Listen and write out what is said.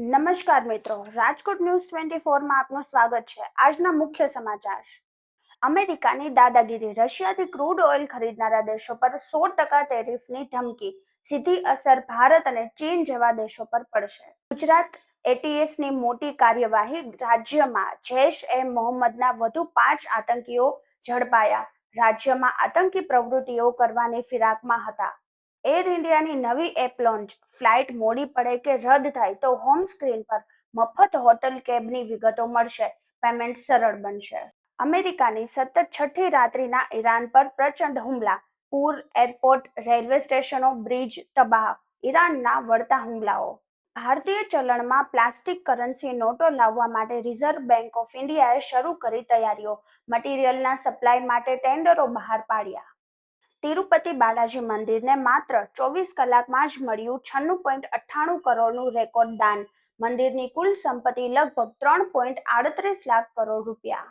નમસ્કાર મિત્રો, રાજકોટ ન્યૂઝ 24 માં આપનું સ્વાગત છે. આજના મુખ્ય સમાચાર. અમેરિકાની દાદાગીરી. રશિયાથી ક્રૂડ ઓઇલ ખરીદનારા દેશો પર 100% ટેરિફની ધમકી. સીધી અસર ભારત અને ચીન જેવા દેશો પર પડશે. ગુજરાત એટીએસની મોટી કાર્યવાહી. રાજ્યમાં જૈશ-એ-મોહમ્મદના વધુ 5 આતંકીઓ ઝડપાયા. રાજ્યમાં આતંકી પ્રવૃત્તિઓ કરવાની ફિરાકમાં હતા. એર ઇન્ડિયાની નવી એપ લોન્ચ. ફ્લાઇટ મોડી પડે કે રદ થાય તો હોમ સ્ક્રીન પર મફત હોટલ કેબની વિગતો મળશે. પેમેન્ટ સરળ બનશે. અમેરિકાની સતત છઠ્ઠી રાત્રિના ઈરાન પર પ્રચંડ હુમલા. પૂર, એરપોર્ટ, રેલવે સ્ટેશનો, બ્રિજ તબાહ. ઈરાનના વળતા હુમલાઓ. ભારતીય ચલણમાં પ્લાસ્ટિક કરન્સી નોટો લાવવા માટે રિઝર્વ બેંક ઓફ ઇન્ડિયાએ શરૂ કરી તૈયારીઓ. મટીરીયલના સપ્લાય માટે ટેન્ડરો બહાર પાડ્યા. તિરુપતિ બાલાજી મંદિરને માત્ર 24 કલાકમાં જ મળ્યું 96.98 કરોડનું રેકોર્ડ દાન. મંદિરની કુલ સંપત્તિ લગભગ 3.38 લાખ કરોડ રૂપિયા.